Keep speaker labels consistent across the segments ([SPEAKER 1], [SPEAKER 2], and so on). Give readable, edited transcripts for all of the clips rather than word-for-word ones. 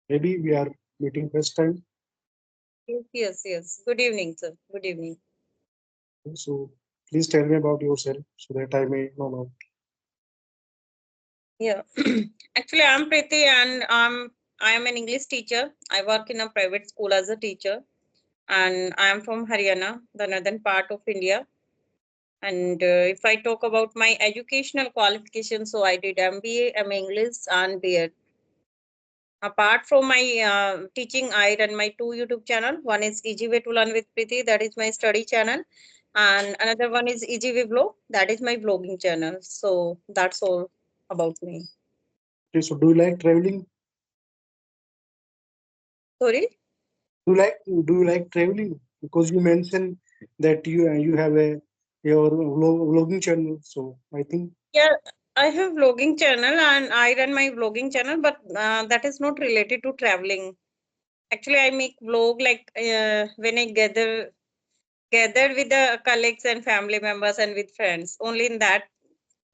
[SPEAKER 1] Maybe we are meeting first time.
[SPEAKER 2] Yes. Good evening, sir. Good evening.
[SPEAKER 1] So please tell me about yourself so that I may know about.
[SPEAKER 2] Yeah. Actually, I'm Preeti and I am an English teacher. I work in a private school as a teacher, and I am from Haryana, the northern part of India. And if I talk about my educational qualifications, so I did MBA, English, and BEd. Apart from my teaching, I run my two YouTube channel. One is Easy Way to Learn with Preeti, that is my study channel, and another one is Easy Way Vlog, that is my vlogging channel. So that's all about me.
[SPEAKER 1] Okay, so do you like traveling?
[SPEAKER 2] Sorry.
[SPEAKER 1] Do you like traveling? Because you mentioned that you have a your vlogging channel. So I think
[SPEAKER 2] Yeah, I have vlogging channel and I run my vlogging channel, but that is not related to traveling. Actually, I make vlog like when I gather with the colleagues and family members and with friends. Only in that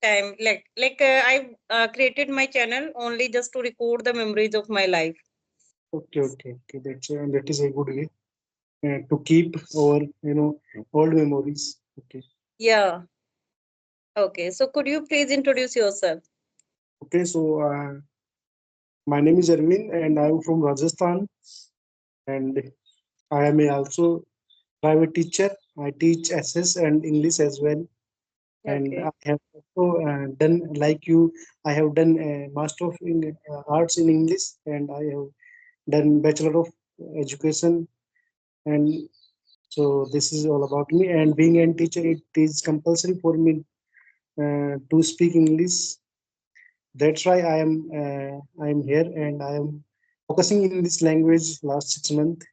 [SPEAKER 2] time, I created my channel only just to record the memories of my life.
[SPEAKER 1] okay. That is a good way to keep our old memories. Okay.
[SPEAKER 2] Yeah. Okay. So could you please introduce yourself?
[SPEAKER 1] Okay. So my name is Arvind and I'm from Rajasthan and I am also private teacher. I teach SS and English as well. And I
[SPEAKER 2] Okay.
[SPEAKER 1] have also done like you. I have done a Master of Arts in English, and I have done Bachelor of Education. And so this is all about me. And being a teacher, it is compulsory for me to speak English. That's why I am here, and I am focusing in this language last 6 months.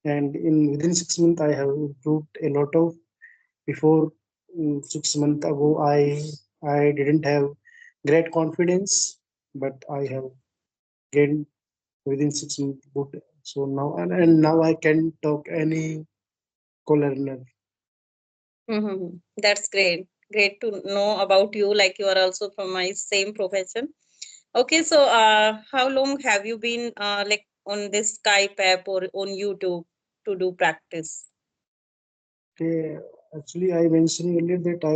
[SPEAKER 1] And in within 6 months, I have improved a lot of. Before 6 months ago, I didn't have great confidence, but I have gained within 6 months good. So now and now I can talk any co-learner.
[SPEAKER 2] Mm-hmm. That's great. Great to know about you. Like you are also from my same profession. Okay, so how long have you been like on this Skype app or on YouTube to do practice?
[SPEAKER 1] Okay, actually I mentioned earlier that I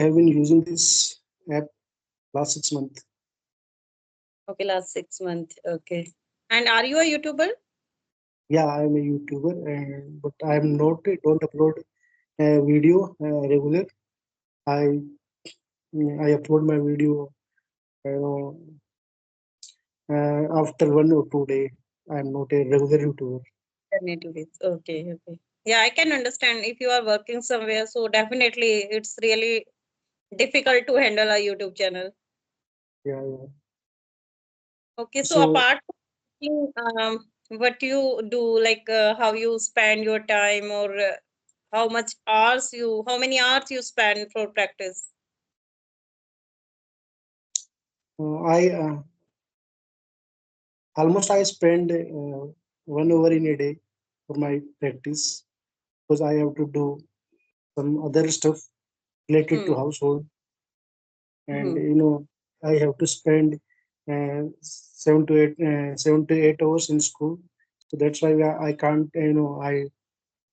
[SPEAKER 1] have been using this app last 6 months.
[SPEAKER 2] Okay, last 6 months. Okay. And are you a YouTuber?
[SPEAKER 1] Yeah, I am a YouTuber, but I am not don't upload video regular. I I upload my video uh, after 1 or 2 days. I'm not a regular YouTuber.
[SPEAKER 2] Alternative. Okay. Yeah, I can understand if you are working somewhere. So definitely, it's really difficult to handle a YouTube channel.
[SPEAKER 1] Yeah.
[SPEAKER 2] Okay, so
[SPEAKER 1] So
[SPEAKER 2] apart from what you do, like how you spend your time or how many hours you spend for practice?
[SPEAKER 1] I almost I spend 1 hour in a day for my practice because I have to do some other stuff related to
[SPEAKER 2] Hmm.
[SPEAKER 1] household, and
[SPEAKER 2] Hmm.
[SPEAKER 1] I have to spend 7 to 8 hours in school. So that's why I can't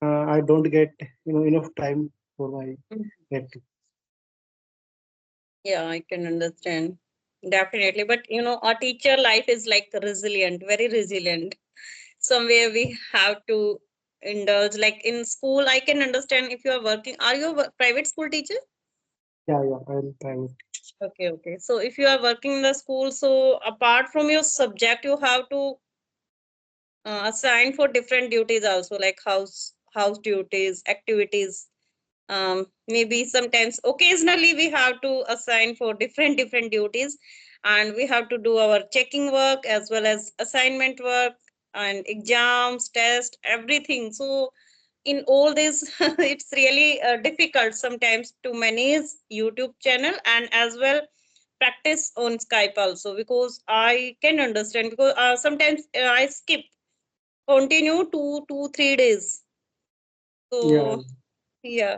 [SPEAKER 1] I don't get enough time for my practice.
[SPEAKER 2] Yeah, I can understand. Definitely. But our teacher life is like resilient, very resilient. Somewhere we have to indulge. Like in school, I can understand if you are working. Are you a private school teacher?
[SPEAKER 1] Yeah, I'm private.
[SPEAKER 2] Okay. So if you are working in the school, so apart from your subject, you have to assign for different duties also, like house duties, activities. Maybe sometimes occasionally we have to assign for different duties, and we have to do our checking work as well as assignment work and exams, test, everything. So in all this it's really difficult sometimes to manage YouTube channel and as well practice on Skype also, because I can understand, because sometimes I skip continue 2 3 days.
[SPEAKER 1] Yeah,
[SPEAKER 2] So yeah,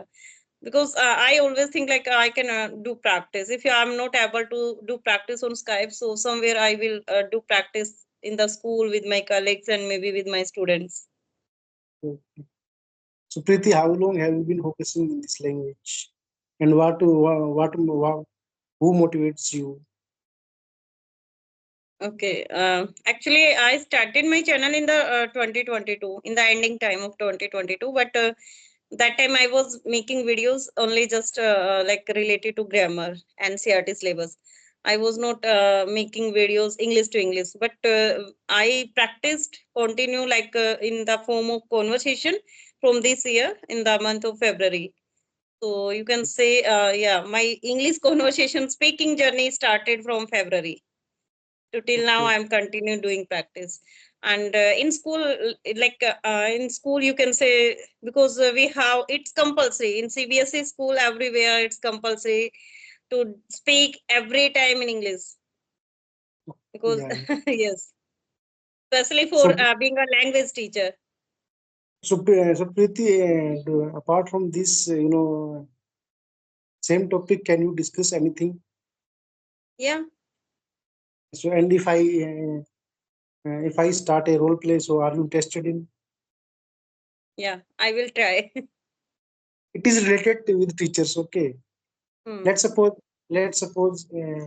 [SPEAKER 2] because I always think like I can do practice. If I'm not able to do practice on Skype, so somewhere I will do practice in the school with my colleagues and maybe with my students.
[SPEAKER 1] Okay. So Preeti, how long have you been focusing in this language? And what who motivates you?
[SPEAKER 2] Okay. Actually, I started my channel in the 2022, in the ending time of 2022. But that time I was making videos only just like related to grammar and CRT syllabus. I was not making videos English to English, but I practiced continue like in the form of conversation from this year in the month of February. So you can say, yeah, my English conversation speaking journey started from February to till now.
[SPEAKER 1] Okay.
[SPEAKER 2] I'm continue doing practice. And in school, in school you can say, because we have, it's compulsory in CBSE school, everywhere it's compulsory to speak every time in English, because
[SPEAKER 1] Yeah.
[SPEAKER 2] yes, especially for
[SPEAKER 1] So
[SPEAKER 2] being a language teacher.
[SPEAKER 1] so Preeti, apart from this, same topic, can you discuss anything?
[SPEAKER 2] Yeah,
[SPEAKER 1] So and if I start a role play, so are you interested in?
[SPEAKER 2] yeah, I will try.
[SPEAKER 1] It is related with teachers. Okay.
[SPEAKER 2] Hmm.
[SPEAKER 1] Let's suppose let's suppose uh,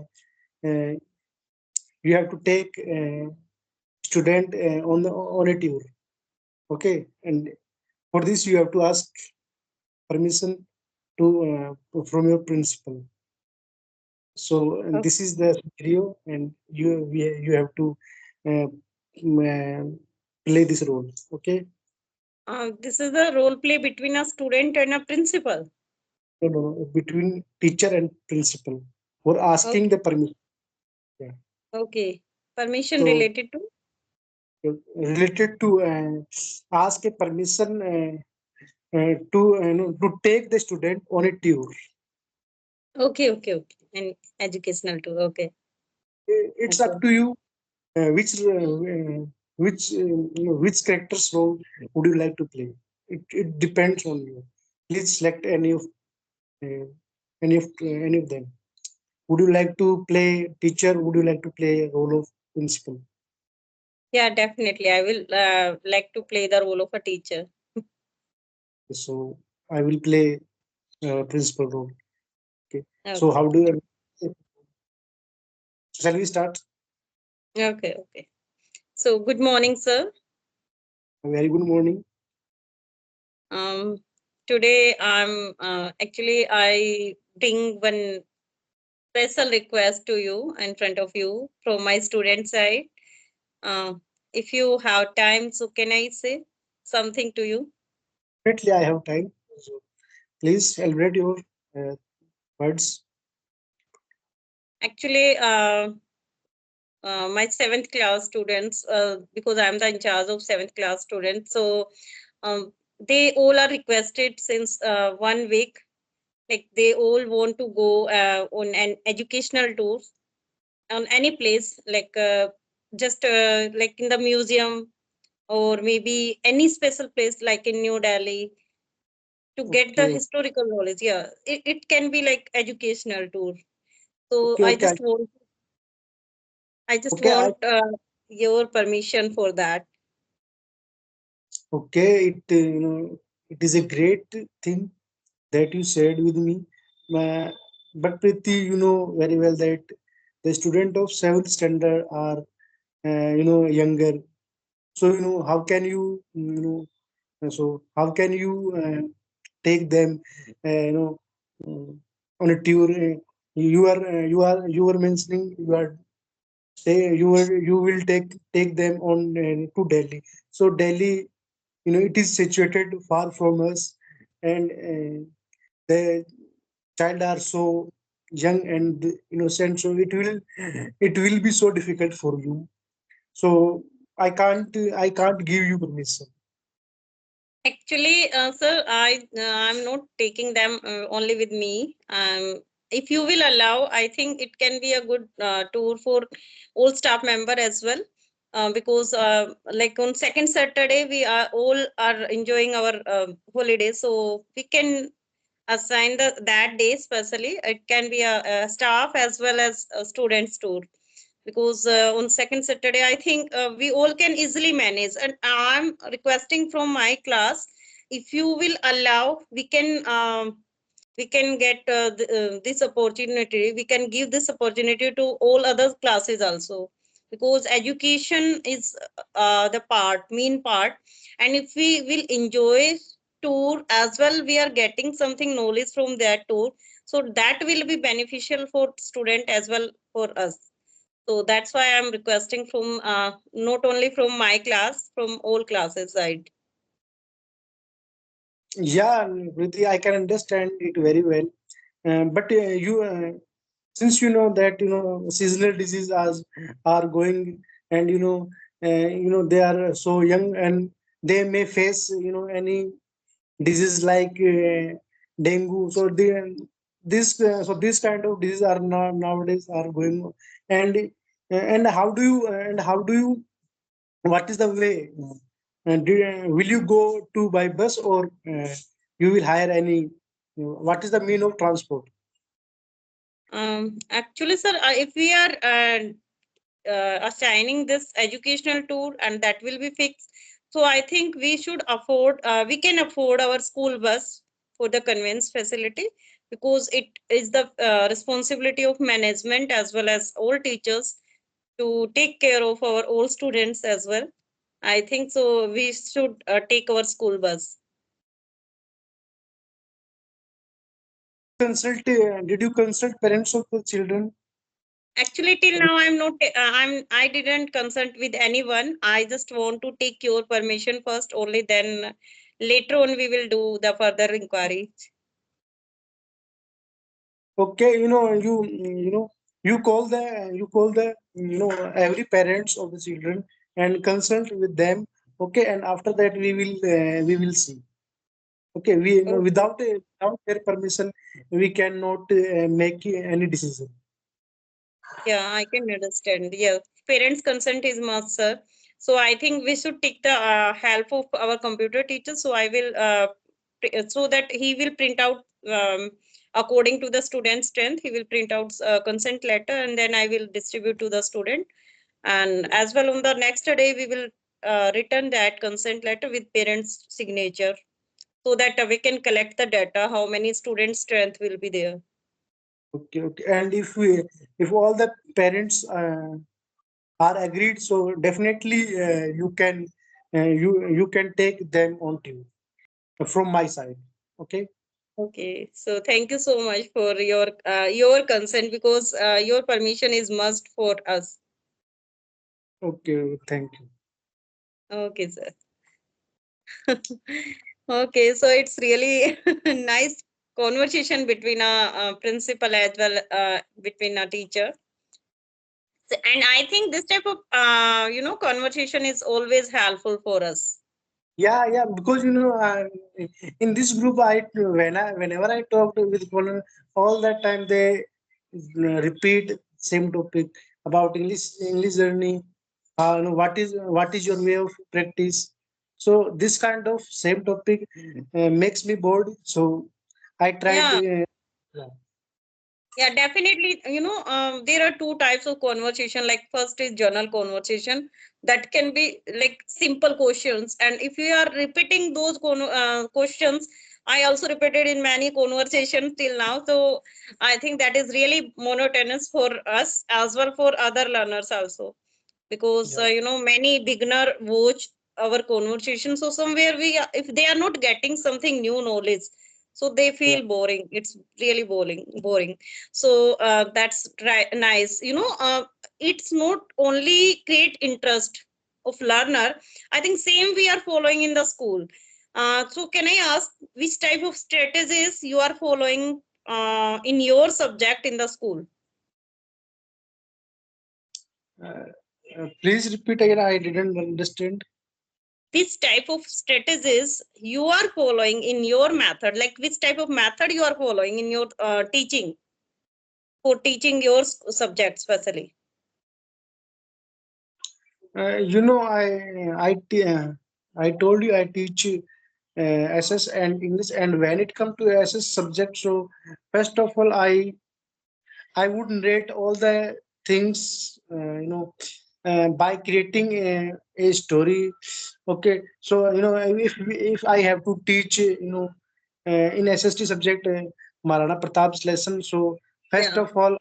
[SPEAKER 1] you have to take a student on a tour. Okay, and for this you have to ask permission to from your principal. So and
[SPEAKER 2] Okay.
[SPEAKER 1] this is the scenario, and you have to uh, play this role. Okay,
[SPEAKER 2] This is the role play between a student and a principal.
[SPEAKER 1] between teacher and principal for asking
[SPEAKER 2] Okay,
[SPEAKER 1] the permission. Yeah.
[SPEAKER 2] okay. Permission
[SPEAKER 1] So
[SPEAKER 2] related to.
[SPEAKER 1] related to ask a permission to to take the student on a tour.
[SPEAKER 2] Okay, okay, okay. And educational too. Okay,
[SPEAKER 1] It's up
[SPEAKER 2] okay.
[SPEAKER 1] to you which character's role would you like to play. It depends on you. Please select uh, any of them. Would you like to play teacher? Would you like to play role of principal?
[SPEAKER 2] Yeah, definitely. I will like to play the role of a teacher.
[SPEAKER 1] So I will play principal role. Okay. So
[SPEAKER 2] Okay,
[SPEAKER 1] how do you? Shall we start?
[SPEAKER 2] okay, okay. So, good morning, sir.
[SPEAKER 1] A very good morning.
[SPEAKER 2] Um, Today I'm actually I bring one special request to you in front of you from my student side. Uh, if you have time, so can I say something to you?
[SPEAKER 1] Definitely, I have time. So please elaborate your uh, words.
[SPEAKER 2] Actually, my seventh class students, because I'm the in charge of seventh class students, so they all are requested since 1 week. Like they all want to go on an educational tour on any place, like just like in the museum or maybe any special place like in New Delhi to get the
[SPEAKER 1] Okay,
[SPEAKER 2] historical knowledge. Yeah, it can be like educational tour. So
[SPEAKER 1] okay, okay,
[SPEAKER 2] I just
[SPEAKER 1] okay.
[SPEAKER 2] want your permission for that.
[SPEAKER 1] Okay. It is a great thing that you shared with me. Uh, but Priti, you know very well that the student of seventh standard are younger. So how can how can you take them uh, on a tour? You were mentioning you will take them on to Delhi. So Delhi, it is situated far from us, and the child are so young and innocent. So it will be so difficult for you. So I can't give you permission.
[SPEAKER 2] Actually, sir, I'm not taking them only with me. If you will allow, I think it can be a good tour for all staff member as well. Because like on second Saturday, we are all are enjoying our holiday, so we can assign that day specially. It can be a staff as well as a students tour, because on second Saturday I think we all can easily manage, and I'm requesting from my class, if you will allow, we can get this opportunity, we can give this opportunity to all other classes also, because education is the main part, and if we will enjoy tour as well, we are getting something knowledge from that tour, so that will be beneficial for student as well for us. So that's why I'm requesting from not only from my class, from all classes side.
[SPEAKER 1] Yeah, Priti, I can understand it very well. But you, since you know that seasonal diseases are going, and they are so young, and they may face any disease like dengue. So this kind of disease are now nowadays are going on. And how do you, what is the way? Will you go to by bus, or you will hire any? What is the mean of transport?
[SPEAKER 2] Actually, sir, if we are assigning this educational tour and that will be fixed, so I think we should afford, we can afford our school bus for the conveyance facility, because it is the responsibility of management as well as all teachers to take care of our all students as well. I think so we should take our school bus.
[SPEAKER 1] Did you consult parents of the children?
[SPEAKER 2] Actually, till now, I didn't consult with anyone. I just want to take your permission first, only then later on we will do the further inquiry.
[SPEAKER 1] Okay, you call the every parents of the children and consult with them. Okay, and after that we will see. Okay,
[SPEAKER 2] Okay.
[SPEAKER 1] without their permission we cannot make any decision.
[SPEAKER 2] Yeah, I can understand. Yeah, parents' consent is must, sir. So I think we should take the help of our computer teacher. So I will so that he will print out according to the student's strength. He will print out consent letter, and then I will distribute to the student. And as well, on the next day, we will return that consent letter with parents' signature, so that we can collect the data, how many students' strength will be there.
[SPEAKER 1] Okay, okay. And if all the parents are agreed, so definitely you can take them on to you from my side. Okay.
[SPEAKER 2] Okay, so thank you so much for your consent, because your permission is must for us.
[SPEAKER 1] Okay, thank you.
[SPEAKER 2] Okay, sir. Okay, so it's really nice conversation between a principal as well between a teacher. And I think this type of conversation is always helpful for us.
[SPEAKER 1] Yeah, yeah, because in this group, whenever I talked with Poland, all that time they repeat same topic about English journey. What is your way of practice? So this kind of same topic makes me bored. So I tried.
[SPEAKER 2] Yeah.
[SPEAKER 1] Yeah,
[SPEAKER 2] Yeah, definitely. There are two types of conversation. Like first is journal conversation, that can be like simple questions, and if you are repeating those questions, I also repeated in many conversations till now. So I think that is really monotonous for us as well for other learners also, because
[SPEAKER 1] yeah,
[SPEAKER 2] many beginner watch our conversation, so somewhere if they are not getting something new knowledge, so they
[SPEAKER 1] yeah.
[SPEAKER 2] feel boring, it's really boring. So that's nice, it's not only create interest of learner, I think same we are following in the school. So can I ask which type of strategies you are following in your subject in the school?
[SPEAKER 1] Uh, Please repeat again. I didn't understand.
[SPEAKER 2] Which type of strategies you are following in your method, like which type of method you are following in your teaching, for teaching your subject especially?
[SPEAKER 1] I told you I teach SS and English. And when it comes to SS subject, so first of all, I would narrate all the things, by creating a story. Okay, so if I have to teach, in SST subject, Maharana Pratap's lesson. So first
[SPEAKER 2] Yeah.
[SPEAKER 1] of all,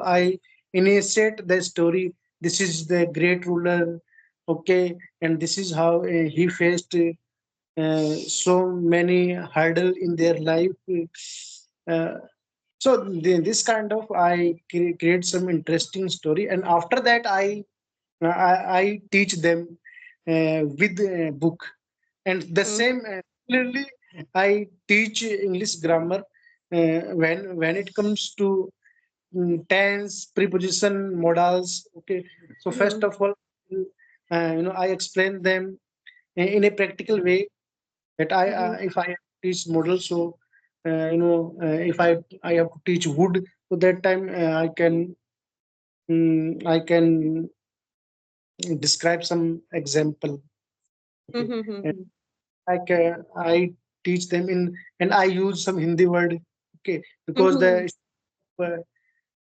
[SPEAKER 1] I initiate the story. This is the great ruler, okay, and this is how he faced so many hurdle in their life. Uh, so this kind of I create some interesting story, and after that I teach them with a book, and the
[SPEAKER 2] Mhm.
[SPEAKER 1] same similarly I teach English grammar when it comes to tense, preposition, modals. Okay, so first
[SPEAKER 2] Mhm.
[SPEAKER 1] of all, I explain them in a practical way that I
[SPEAKER 2] Mhm.
[SPEAKER 1] if I teach model, so if I have to teach wood, so that time I can describe some example. Okay,
[SPEAKER 2] Mhm.
[SPEAKER 1] and
[SPEAKER 2] Mhm.
[SPEAKER 1] I teach them in, and I use some Hindi word. Okay, because
[SPEAKER 2] Mhm.
[SPEAKER 1] the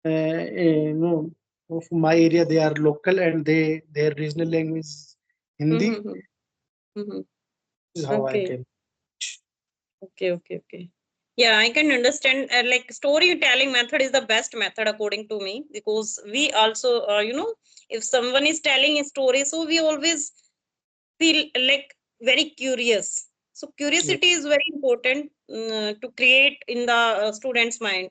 [SPEAKER 1] uh, no, of my area, they are local and their regional language is Hindi.
[SPEAKER 2] Mhm. Mhm.
[SPEAKER 1] This is how I
[SPEAKER 2] Okay.
[SPEAKER 1] can.
[SPEAKER 2] Okay. Okay. Okay. Yeah, I can understand. Like storytelling method is the best method according to me, because we also, if someone is telling a story, so we always feel like very curious. So
[SPEAKER 1] Yeah,
[SPEAKER 2] curiosity is very important to create in the student's mind.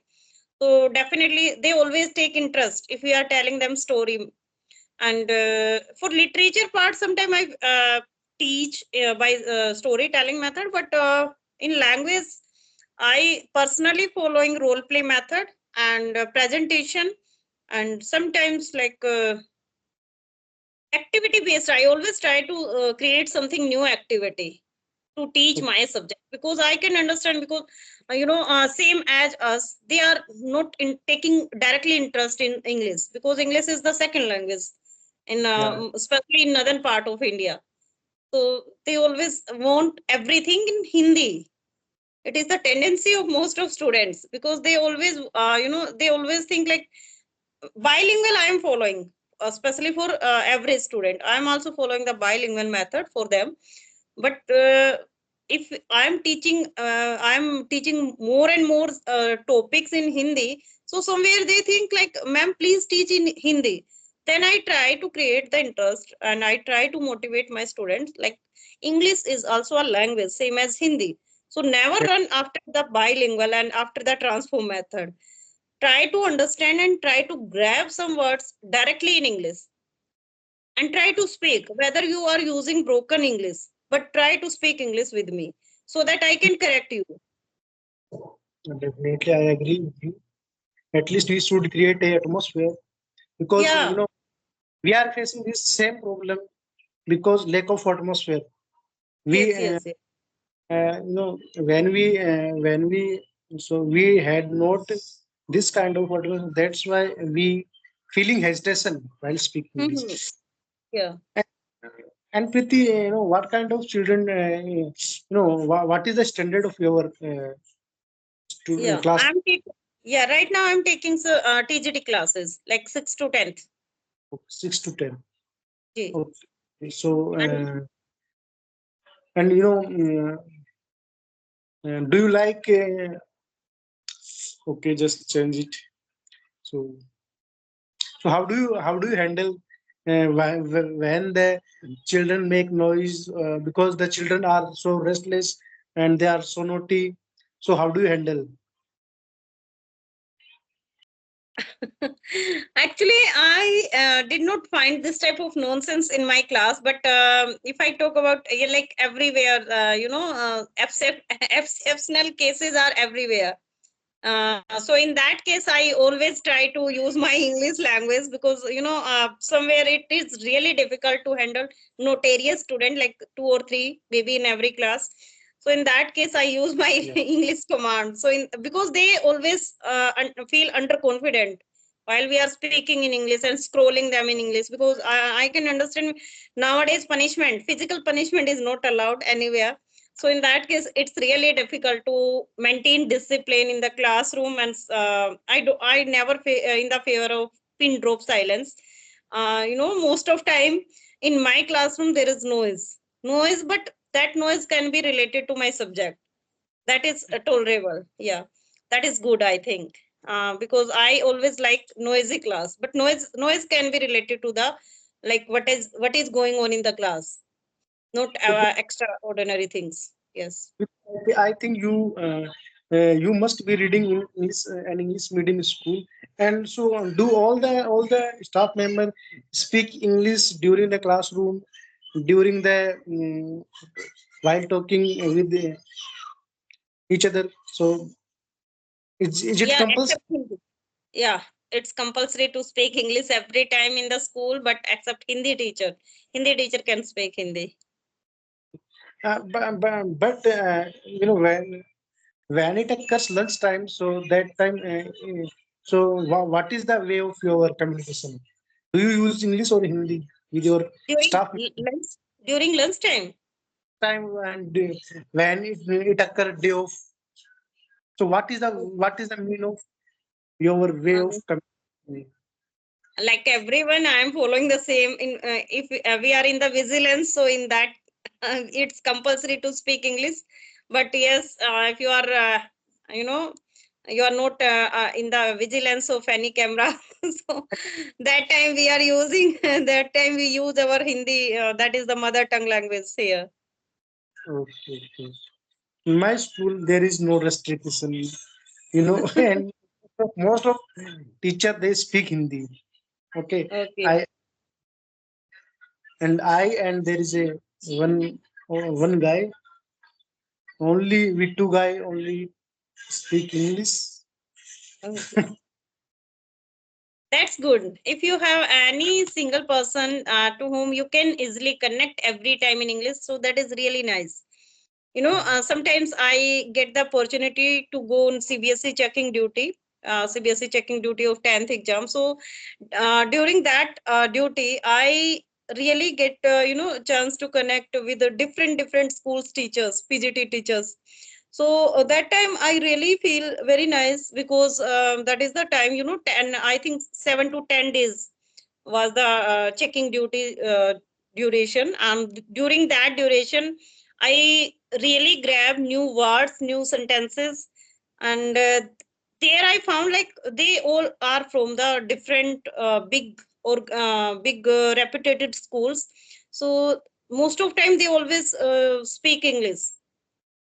[SPEAKER 2] So definitely they always take interest if we are telling them story. And for literature part, sometimes I teach by storytelling method, but in language I personally following role play method and presentation, and sometimes like activity based. I always try to create something new activity to teach my subject, because I can understand, because same as us, they are not in taking directly interest in English, because English is the second language in
[SPEAKER 1] yeah,
[SPEAKER 2] especially in northern part of India. So they always want everything in Hindi. It is the tendency of most of students, because they always they always think like bilingual I am following, especially for every student. I am also following the bilingual method for them. But if I'm teaching more and more topics in Hindi, so somewhere they think like, ma'am, please teach in Hindi. Then I try to create the interest, and I try to motivate my students like English is also a language same as Hindi. So never
[SPEAKER 1] yeah,
[SPEAKER 2] run after the bilingual and after the transform method. Try to understand and try to grab some words directly in English, and try to speak, whether you are using broken English, but try to speak English with me so that I can correct you.
[SPEAKER 1] definitely I agree with you. At least we should create a atmosphere, because
[SPEAKER 2] Yeah.
[SPEAKER 1] we are facing this same problem because lack of atmosphere. We
[SPEAKER 2] Yes, yes, yes.
[SPEAKER 1] when we so we had not this kind of atmosphere. That's why we feeling hesitation while speaking this.
[SPEAKER 2] Mhm. Yeah.
[SPEAKER 1] And Priti, what kind of children, what is the standard of your
[SPEAKER 2] Yeah.
[SPEAKER 1] class?
[SPEAKER 2] Yeah, right now I'm taking TGT classes like 6 to 10th.
[SPEAKER 1] 6 to 10.
[SPEAKER 2] Ji.
[SPEAKER 1] Okay. So,
[SPEAKER 2] And
[SPEAKER 1] and do you like? Okay, just change it. So, how do you handle when the children make noise, because the children are so restless and they are so naughty. So, how do you handle?
[SPEAKER 2] actually, I did not find this type of nonsense in my class. But if I talk about like everywhere, exceptional cases are everywhere. So in that case, I always try to use my English language, because somewhere it is really difficult to handle notarious student like two or three maybe in every class. So in that case, I use my
[SPEAKER 1] Yeah.
[SPEAKER 2] English command. So because they always feel underconfident while we are speaking in English and scrolling them in English, because I can understand nowadays punishment, physical punishment is not allowed anywhere. So in that case, it's really difficult to maintain discipline in the classroom, and I never in the favor of pin drop silence. Most of time in my classroom there is noise, but that noise can be related to my subject. That is tolerable. Yeah, that is good, I think, because I always like noisy class, but noise can be related to the, like, what is going on in the class, not
[SPEAKER 1] So
[SPEAKER 2] extraordinary things. Yes.
[SPEAKER 1] I think you must be reading in English, an English medium school, and so do all the staff members speak English during the classroom, during the while talking with each other. So is it
[SPEAKER 2] Yeah,
[SPEAKER 1] compulsory?
[SPEAKER 2] except Hindi. Yeah, it's compulsory to speak English every time in the school, but except Hindi teacher. Hindi teacher can speak Hindi.
[SPEAKER 1] But when it occurs lunchtime, so that time, so what is the way of your communication? Do you use English or Hindi with your
[SPEAKER 2] During
[SPEAKER 1] staff
[SPEAKER 2] lunch, during lunchtime.
[SPEAKER 1] time, and when it occur day of? So what is the mean of your way of
[SPEAKER 2] Um,
[SPEAKER 1] communication?
[SPEAKER 2] like everyone, I am following the same. If we are in the vigilance, so in that it's compulsory to speak English. But yes, if you are, you know, you are not in the vigilance of any camera, so that time we are using that time we use our Hindi. That is the mother tongue language here.
[SPEAKER 1] Okay, okay. In my school, there is no restriction, and most of teacher they speak Hindi. Okay,
[SPEAKER 2] Okay.
[SPEAKER 1] I and there is a one guy, only we two guy only speak English.
[SPEAKER 2] Okay. That's good. If you have any single person to whom you can easily connect every time in English, so that is really nice. Sometimes I get the opportunity to go on CBSE checking duty, CBSE checking duty of 10th exam. So during that duty, I really get chance to connect with the different schools teachers, PGT teachers. So that time I really feel very nice, because that is the time, 10, I think 7 to 10 days was the checking duty duration, and during that duration I really grab new words, new sentences, and there I found like they all are from the different big reputed schools. So most of time they always speak English.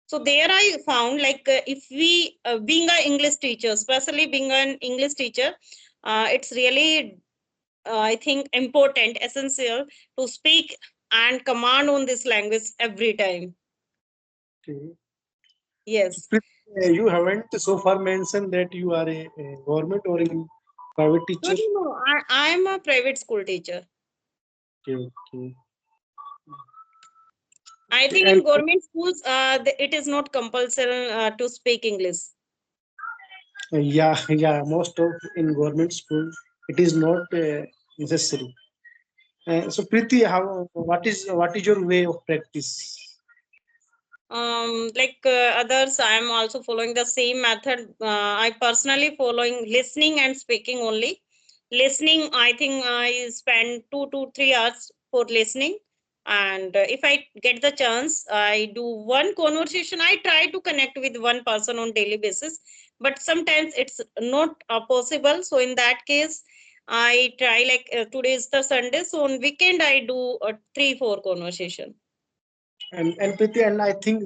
[SPEAKER 2] So there I found like, if we being an English teacher, especially being an English teacher, it's really I think important, essential to speak and command on this language every time.
[SPEAKER 1] Okay.
[SPEAKER 2] Yes.
[SPEAKER 1] You haven't so far mentioned that you are a government or a private
[SPEAKER 2] No,
[SPEAKER 1] teacher.
[SPEAKER 2] no, no. I am a private school teacher.
[SPEAKER 1] Okay, okay.
[SPEAKER 2] I think
[SPEAKER 1] And
[SPEAKER 2] in government schools, it is not compulsory to speak English.
[SPEAKER 1] yeah, most of in government school it is not necessary. So Preeti, what is your way of practice?
[SPEAKER 2] Like others, I am also following the same method. I personally following listening and speaking only. Listening, I think I spend 2 to 3 hours for listening, and if I get the chance, I do one conversation. I try to connect with one person on daily basis, but sometimes it's not possible. So in that case, I try, like, today is the Sunday, so on weekend I do 3 4 conversation.
[SPEAKER 1] And Preeti, and I think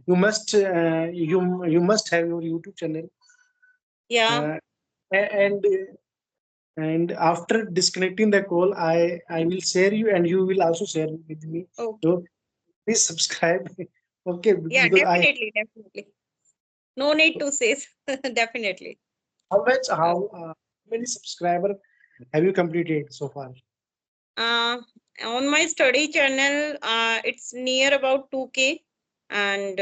[SPEAKER 1] you must have your YouTube channel.
[SPEAKER 2] Yeah.
[SPEAKER 1] Uh, and after disconnecting the call, I will share you, and you will also share with me.
[SPEAKER 2] Okay.
[SPEAKER 1] So please subscribe. Okay,
[SPEAKER 2] Yeah,
[SPEAKER 1] because I
[SPEAKER 2] definitely, definitely. No need to say. Definitely.
[SPEAKER 1] how many subscriber have you completed so far?
[SPEAKER 2] Uh, on my study channel, it's near about 2K, and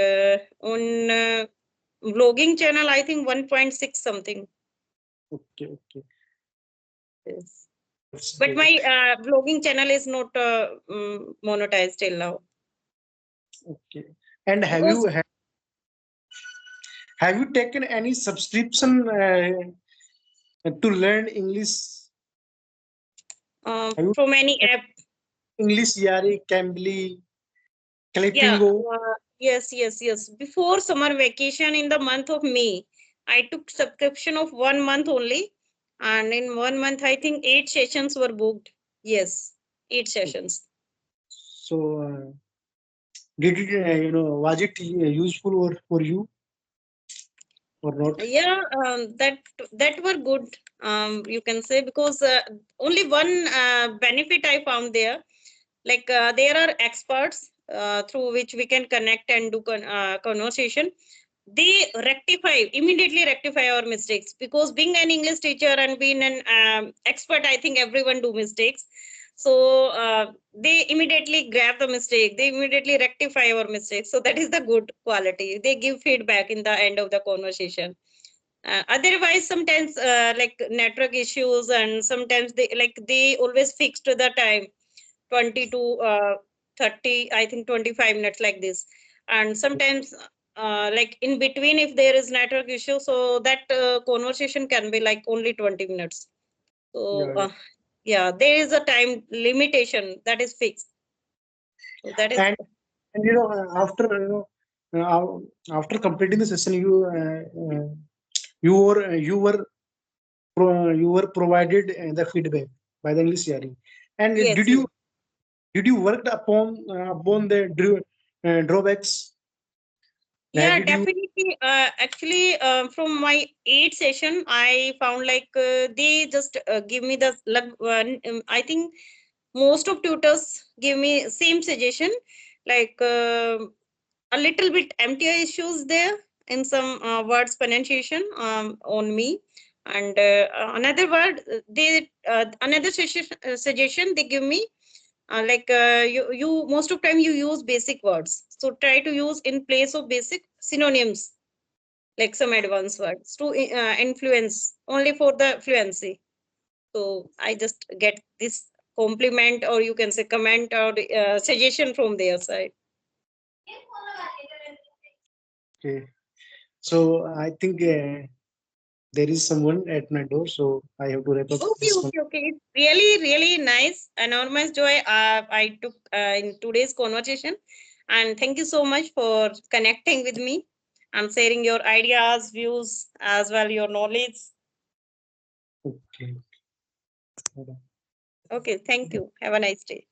[SPEAKER 2] on vlogging channel, I think 1.6 something.
[SPEAKER 1] Okay, okay,
[SPEAKER 2] Yes.
[SPEAKER 1] that's
[SPEAKER 2] But
[SPEAKER 1] great.
[SPEAKER 2] my vlogging channel is not monetized till now.
[SPEAKER 1] Okay. And
[SPEAKER 2] Because
[SPEAKER 1] have you taken any subscription to learn English? Have you
[SPEAKER 2] from any app.
[SPEAKER 1] English Yari, Cambly,
[SPEAKER 2] Yeah,
[SPEAKER 1] Clippingo?
[SPEAKER 2] yes. Before summer vacation in the month of May, I took subscription of 1 month only, and in 1 month, I think 8 sessions were booked. Yes, 8 sessions.
[SPEAKER 1] So did it was it useful for you or not?
[SPEAKER 2] Yeah, that were good. You can say, because only one benefit I found there, like there are experts through which we can connect and do conversation. They immediately rectify our mistakes, because being an English teacher and being an expert, I think everyone do mistakes. So they immediately grab the mistake, they immediately rectify our mistakes. So that is the good quality. They give feedback in the end of the conversation. Otherwise, sometimes like network issues, and sometimes they always fix to the time, 20 to 30, I think 25 minutes like this. And sometimes like in between, if there is network issue, so that conversation can be like only 20 minutes. So
[SPEAKER 1] Yeah,
[SPEAKER 2] yeah, there is a time limitation that is fixed. So that is
[SPEAKER 1] and after after completing the session, you were you were provided the feedback by the English Yari. And
[SPEAKER 2] yes, yes.
[SPEAKER 1] did you work upon the drawbacks?
[SPEAKER 2] Yeah,
[SPEAKER 1] Did you
[SPEAKER 2] definitely. Actually, from my 8 session, I found like they just give me the one. I think most of tutors give me same suggestion, like a little bit MTI issues there in some words pronunciation on me, and another word they another suggestion they give me, like you most of time you use basic words, so try to use in place of basic synonyms, like some advanced words to influence only for the fluency. So I just get this compliment, or you can say comment, or suggestion from their side.
[SPEAKER 1] okay? So I think there is someone at my door, so I have to wrap up
[SPEAKER 2] Okay,
[SPEAKER 1] this one.
[SPEAKER 2] okay. It's really nice, enormous joy I took in today's conversation. And thank you so much for connecting with me and sharing your ideas, views, as well your knowledge.
[SPEAKER 1] Okay.
[SPEAKER 2] Okay, thank you. Have a nice day.